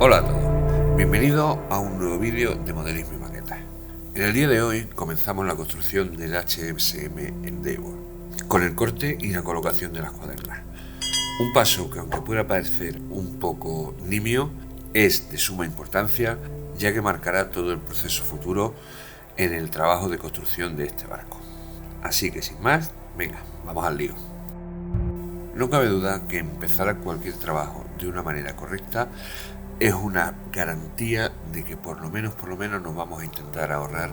Hola a todos, bienvenidos a un nuevo vídeo de modelismo y maquetas. En el día de hoy comenzamos la construcción del HSM Endeavour con el corte y la colocación de las cuadernas. Un paso que, aunque pueda parecer un poco nimio, es de suma importancia, ya que marcará todo el proceso futuro en el trabajo de construcción de este barco. Así que sin más, venga, vamos al lío. No cabe duda que empezar cualquier trabajo de una manera correcta es una garantía de que por lo menos nos vamos a intentar ahorrar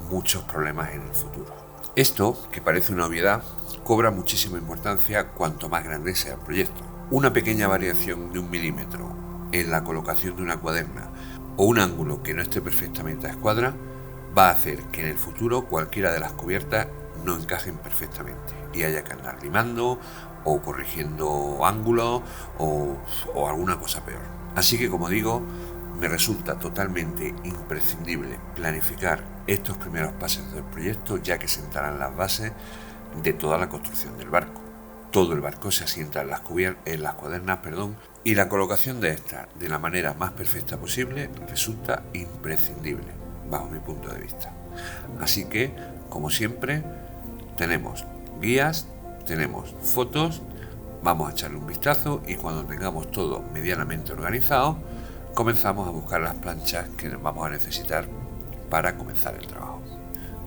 muchos problemas en el futuro. Esto, que parece una obviedad, cobra muchísima importancia cuanto más grande sea el proyecto. Una pequeña variación de 1 milímetro en la colocación de una cuaderna o un ángulo que no esté perfectamente a escuadra va a hacer que en el futuro cualquiera de las cubiertas no encajen perfectamente y haya que andar limando o corrigiendo ángulos o alguna cosa peor. Así que, como digo, me resulta totalmente imprescindible planificar estos primeros pasos del proyecto, ya que sentarán las bases de toda la construcción del barco. Todo el barco se asienta en las cuadernas, y la colocación de estas de la manera más perfecta posible resulta imprescindible, bajo mi punto de vista. Así que, como siempre, tenemos guías, tenemos fotos, vamos a echarle un vistazo y cuando tengamos todo medianamente organizado, comenzamos a buscar las planchas que vamos a necesitar para comenzar el trabajo.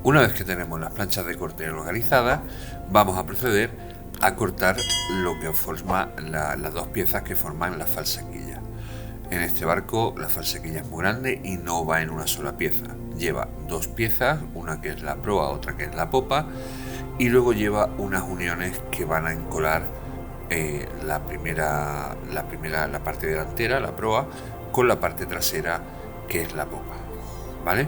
Una vez que tenemos las planchas de corte organizadas, vamos a proceder a cortar lo que forma las dos piezas que forman la falsaquilla. En este barco la falsaquilla es muy grande y no va en una sola pieza. Lleva dos piezas, una que es la proa, otra que es la popa, y luego lleva unas uniones que van a encolar la parte delantera, la proa, con la parte trasera, que es la popa, ¿vale?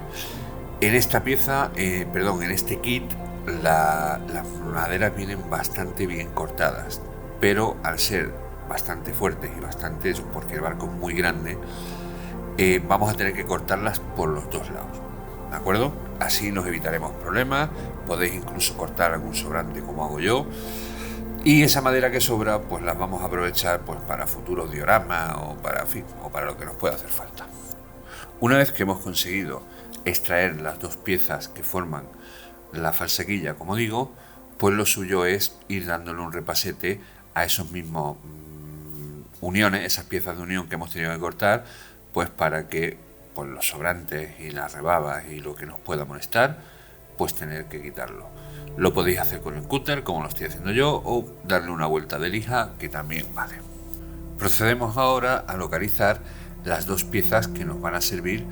En esta pieza, en este kit, las maderas vienen bastante bien cortadas, pero al ser bastante fuertes y porque el barco es muy grande, vamos a tener que cortarlas por los dos lados, ¿de acuerdo? Así nos evitaremos problemas. Podéis incluso cortar algún sobrante como hago yo, y esa madera que sobra pues las vamos a aprovechar pues para futuros dioramas o para lo que nos pueda hacer falta. Una vez que hemos conseguido extraer las dos piezas que forman la falsaquilla, como digo, pues lo suyo es ir dándole un repasete a esos mismos uniones, esas piezas de unión que hemos tenido que cortar, pues para que pues los sobrantes y las rebabas y lo que nos pueda molestar, pues tener que quitarlo. Lo podéis hacer con el cúter, como lo estoy haciendo yo, o darle una vuelta de lija, que también vale. Procedemos ahora a localizar las dos piezas que nos van a servir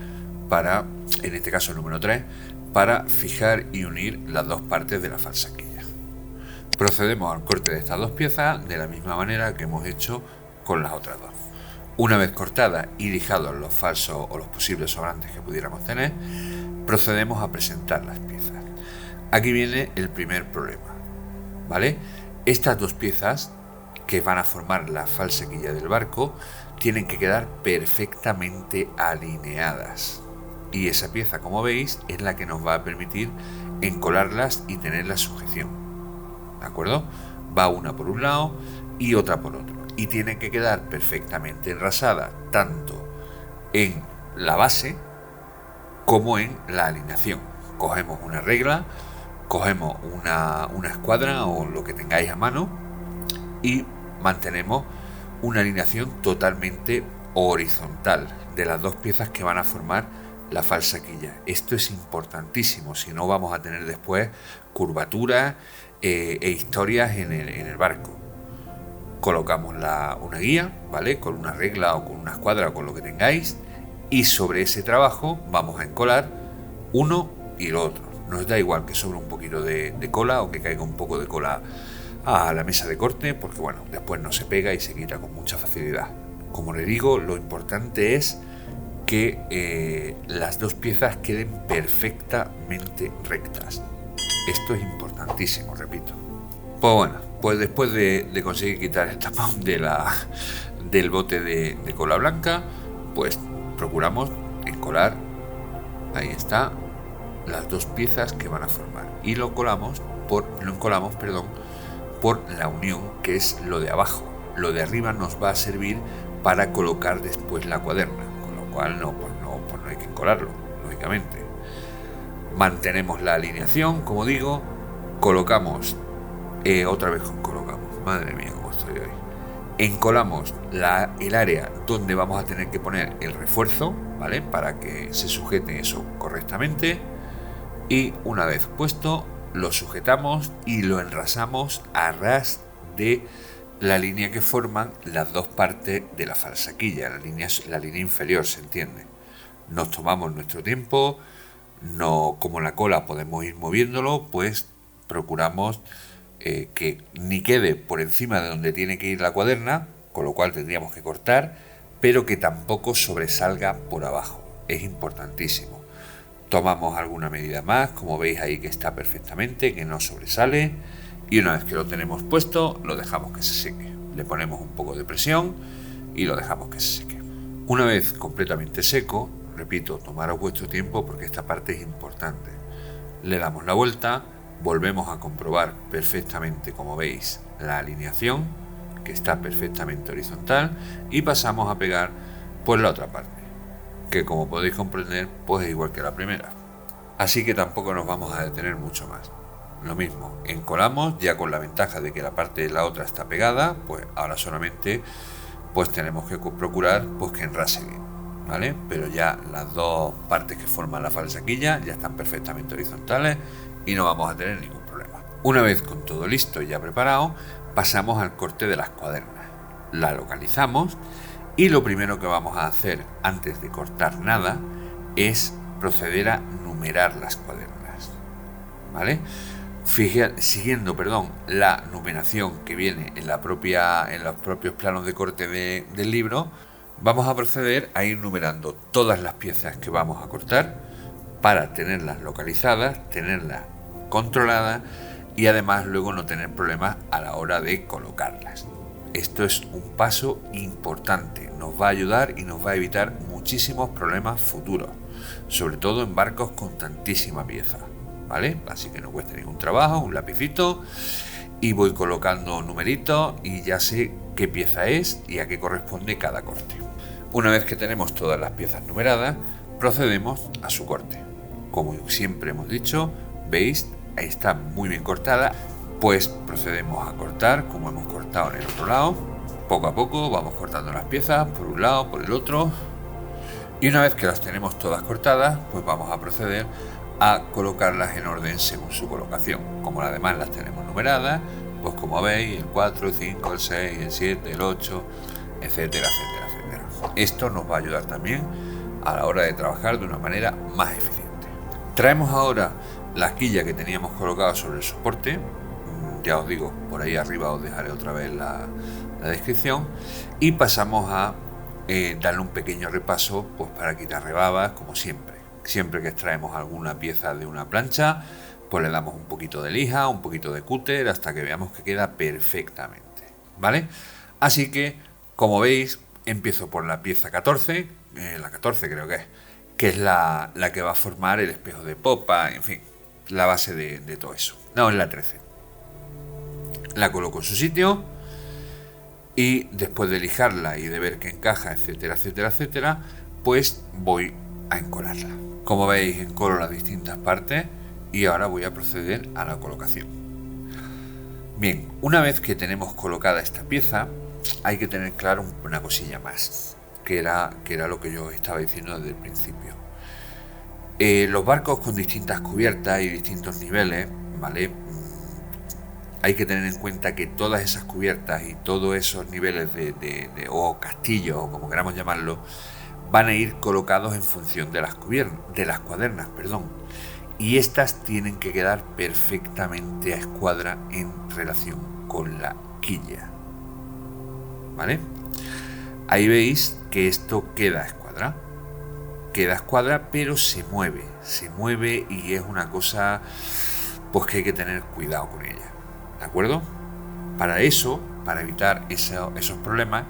para, en este caso el número 3, para fijar y unir las dos partes de la falsaquilla. Procedemos al corte de estas dos piezas de la misma manera que hemos hecho con las otras dos. Una vez cortadas y lijados los falsos o los posibles sobrantes que pudiéramos tener, procedemos a presentar las piezas. Aquí viene el primer problema, ¿vale? Estas dos piezas que van a formar la falsaquilla del barco tienen que quedar perfectamente alineadas. Y esa pieza, como veis, es la que nos va a permitir encolarlas y tener la sujeción, ¿de acuerdo? Va una por un lado y otra por otro. Y tienen que quedar perfectamente enrasadas tanto en la base como en la alineación. Cogemos una regla, cogemos una escuadra o lo que tengáis a mano y mantenemos una alineación totalmente horizontal de las dos piezas que van a formar la falsaquilla. Esto es importantísimo, si no vamos a tener después curvaturas e historias en el barco. Colocamos una guía, ¿vale? Con una regla o con una escuadra o con lo que tengáis, y sobre ese trabajo vamos a encolar uno y lo otro. Nos da igual que sobre un poquito de cola o que caiga un poco de cola a la mesa de corte, porque bueno, después no se pega y se quita con mucha facilidad. Como le digo, lo importante es que las dos piezas queden perfectamente rectas. Esto es importantísimo, repito. Pues bueno, pues después de conseguir quitar el tapón del bote de cola blanca, pues procuramos encolar, ahí está, las dos piezas que van a formar, y lo encolamos por la unión, que es lo de abajo. Lo de arriba nos va a servir para colocar después la cuaderna. cual no hay que encolarlo, lógicamente. Mantenemos la alineación, como digo, colocamos, otra vez colocamos, madre mía cómo estoy hoy, encolamos el área donde vamos a tener que poner el refuerzo, ¿vale? Para que se sujete eso correctamente, y una vez puesto lo sujetamos y lo enrasamos a ras de la línea que forman las dos partes de la falsaquilla, la línea inferior, ¿se entiende? Nos tomamos nuestro tiempo, no, como la cola podemos ir moviéndolo, pues procuramos que ni quede por encima de donde tiene que ir la cuaderna, con lo cual tendríamos que cortar, pero que tampoco sobresalga por abajo. Es importantísimo. Tomamos alguna medida más, como veis ahí que está perfectamente, que no sobresale, y una vez que lo tenemos puesto, lo dejamos que se seque. Le ponemos un poco de presión y lo dejamos que se seque. Una vez completamente seco, repito, tomaros vuestro tiempo porque esta parte es importante. Le damos la vuelta, volvemos a comprobar perfectamente, como veis, la alineación, que está perfectamente horizontal, y pasamos a pegar pues la otra parte, que como podéis comprender, pues es igual que la primera. Así que tampoco nos vamos a detener mucho más. Lo mismo, encolamos, ya con la ventaja de que la parte de la otra está pegada, pues ahora solamente pues tenemos que procurar pues que enrase bien, ¿vale? Pero ya las dos partes que forman la falsaquilla ya están perfectamente horizontales y no vamos a tener ningún problema. Una vez con todo listo y ya preparado, pasamos al corte de las cuadernas. La localizamos y lo primero que vamos a hacer antes de cortar nada es proceder a numerar las cuadernas, ¿vale? Siguiendo la numeración que viene en los propios planos de corte del libro, vamos a proceder a ir numerando todas las piezas que vamos a cortar para tenerlas localizadas, tenerlas controladas y además luego no tener problemas a la hora de colocarlas. Esto es un paso importante, nos va a ayudar y nos va a evitar muchísimos problemas futuros, sobre todo en barcos con tantísima pieza, ¿vale? Así que no cuesta ningún trabajo, un lapicito, y voy colocando numeritos y ya sé qué pieza es y a qué corresponde cada corte. Una vez que tenemos todas las piezas numeradas, procedemos a su corte. Como siempre hemos dicho, veis, ahí está muy bien cortada, pues procedemos a cortar como hemos cortado en el otro lado. Poco a poco vamos cortando las piezas por un lado, por el otro, y una vez que las tenemos todas cortadas, pues vamos a proceder a colocarlas en orden según su colocación. Como además las tenemos numeradas, pues como veis, el 4, el 5, el 6, el 7, el 8, etcétera, etcétera, etcétera. Esto nos va a ayudar también a la hora de trabajar de una manera más eficiente. Traemos ahora la quilla que teníamos colocada sobre el soporte. Ya os digo, por ahí arriba os dejaré otra vez la descripción, y pasamos a darle un pequeño repaso pues para quitar rebabas, como siempre. Siempre que extraemos alguna pieza de una plancha, pues le damos un poquito de lija, un poquito de cúter, hasta que veamos que queda perfectamente, ¿vale? Así que, como veis, empiezo por la pieza 14, la 14 creo que es la que va a formar el espejo de popa, en fin, la base de todo eso. No, es la 13. La coloco en su sitio y después de lijarla y de ver que encaja, etcétera, etcétera, etcétera, pues voy a encolarla. Como veis, encolo las distintas partes y ahora voy a proceder a la colocación. Bien, una vez que tenemos colocada esta pieza, hay que tener claro una cosilla más, que era lo que yo estaba diciendo desde el principio. Los barcos con distintas cubiertas y distintos niveles, ¿vale? Hay que tener en cuenta que todas esas cubiertas y todos esos niveles o castillos, o como queramos llamarlo, van a ir colocados en función de las cuadernas, y estas tienen que quedar perfectamente a escuadra en relación con la quilla, ¿vale? Ahí veis que esto queda a escuadra, pero se mueve y es una cosa pues que hay que tener cuidado con ella, ¿de acuerdo? Para evitar esos problemas,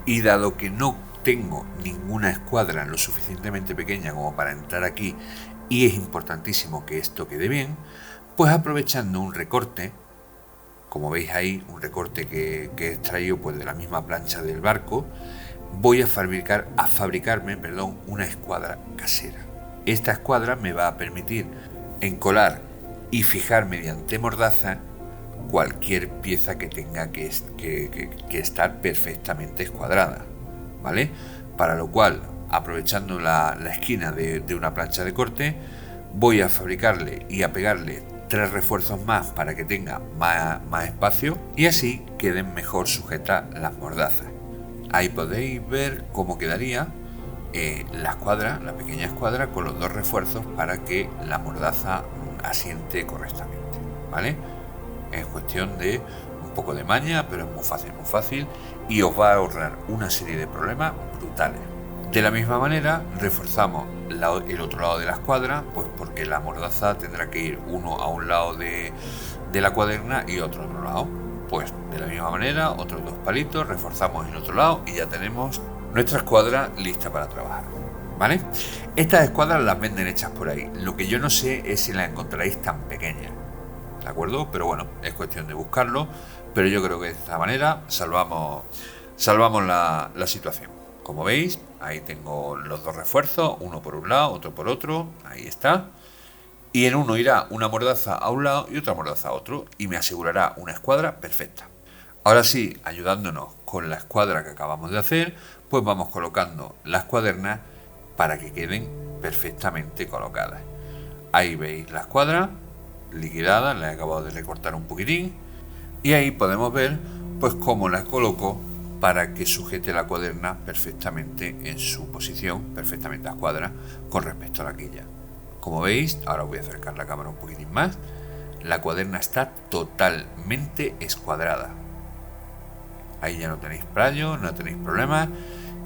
y dado que no tengo ninguna escuadra lo suficientemente pequeña como para entrar aquí, y es importantísimo que esto quede bien, pues aprovechando un recorte, como veis ahí, un recorte que he extraído pues de la misma plancha del barco, voy a fabricarme una escuadra casera. Esta escuadra me va a permitir encolar y fijar mediante mordaza cualquier pieza que tenga que estar perfectamente escuadrada, ¿vale? Para lo cual, aprovechando la esquina de una plancha de corte, voy a fabricarle y a pegarle 3 refuerzos más para que tenga más espacio y así queden mejor sujetas las mordazas. Ahí podéis ver cómo quedaría la pequeña escuadra con los 2 refuerzos para que la mordaza asiente correctamente, ¿vale? Es cuestión de un poco de maña, pero es muy fácil y os va a ahorrar una serie de problemas brutales. De la misma manera, reforzamos el otro lado de la escuadra, pues porque la mordaza tendrá que ir uno a un lado de la cuaderna y otro a otro lado. Pues de la misma manera, otros 2 palitos, reforzamos el otro lado y ya tenemos nuestra escuadra lista para trabajar, ¿vale? Estas escuadras las venden hechas por ahí. Lo que yo no sé es si las encontraréis tan pequeñas, ¿de acuerdo? Pero bueno, es cuestión de buscarlo. Pero yo creo que de esta manera salvamos la situación. Como veis, ahí tengo los 2 refuerzos, uno por un lado, otro por otro, ahí está. Y en uno irá una mordaza a un lado y otra mordaza a otro, y me asegurará una escuadra perfecta. Ahora sí, ayudándonos con la escuadra que acabamos de hacer, pues vamos colocando las cuadernas para que queden perfectamente colocadas. Ahí veis la escuadra liquidada, la he acabado de recortar un poquitín, y ahí podemos ver pues cómo la coloco para que sujete la cuaderna perfectamente en su posición, perfectamente a escuadra con respecto a la quilla. Como veis, ahora voy a acercar la cámara un poquitín más, la cuaderna está totalmente escuadrada. Ahí ya no tenéis playo, no tenéis problemas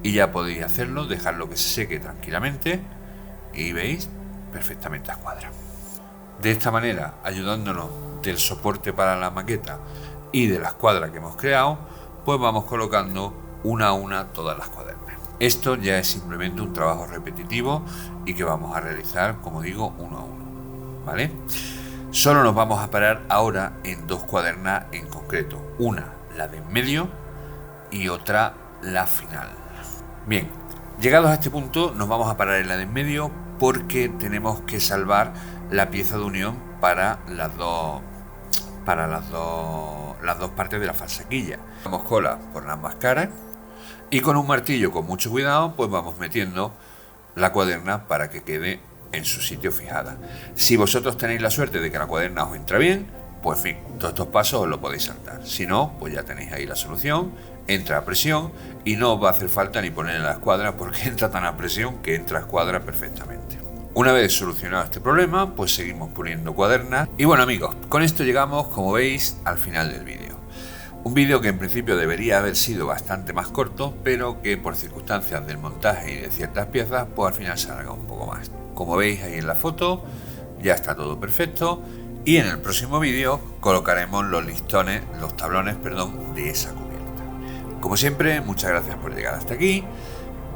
y ya podéis hacerlo, dejarlo que se seque tranquilamente y veis, perfectamente a escuadra. De esta manera, ayudándonos del soporte para la maqueta y de la escuadra que hemos creado, pues vamos colocando una a una todas las cuadernas. Esto ya es simplemente un trabajo repetitivo y que vamos a realizar, como digo, uno a uno, ¿vale? Solo nos vamos a parar ahora en 2 cuadernas en concreto. Una, la de en medio, y otra, la final. Bien, llegados a este punto nos vamos a parar en la de en medio porque tenemos que salvar la pieza de unión para las dos partes de la falsaquilla. Damos cola por ambas caras y con un martillo con mucho cuidado pues vamos metiendo la cuaderna para que quede en su sitio fijada. Si vosotros tenéis la suerte de que la cuaderna os entra bien, pues en fin, todos estos pasos os lo podéis saltar. Si no, pues ya tenéis ahí la solución, entra a presión y no os va a hacer falta ni poner en la escuadra porque entra tan a presión que entra a escuadra perfectamente. Una vez solucionado este problema, pues seguimos poniendo cuadernas. Y bueno amigos, con esto llegamos, como veis, al final del vídeo. Un vídeo que en principio debería haber sido bastante más corto, pero que por circunstancias del montaje y de ciertas piezas, pues al final se alarga un poco más. Como veis ahí en la foto, ya está todo perfecto. Y en el próximo vídeo colocaremos los tablones de esa cubierta. Como siempre, muchas gracias por llegar hasta aquí.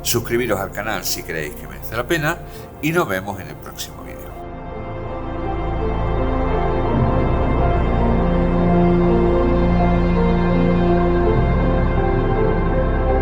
Suscribiros al canal si creéis que merece la pena y nos vemos en el próximo vídeo.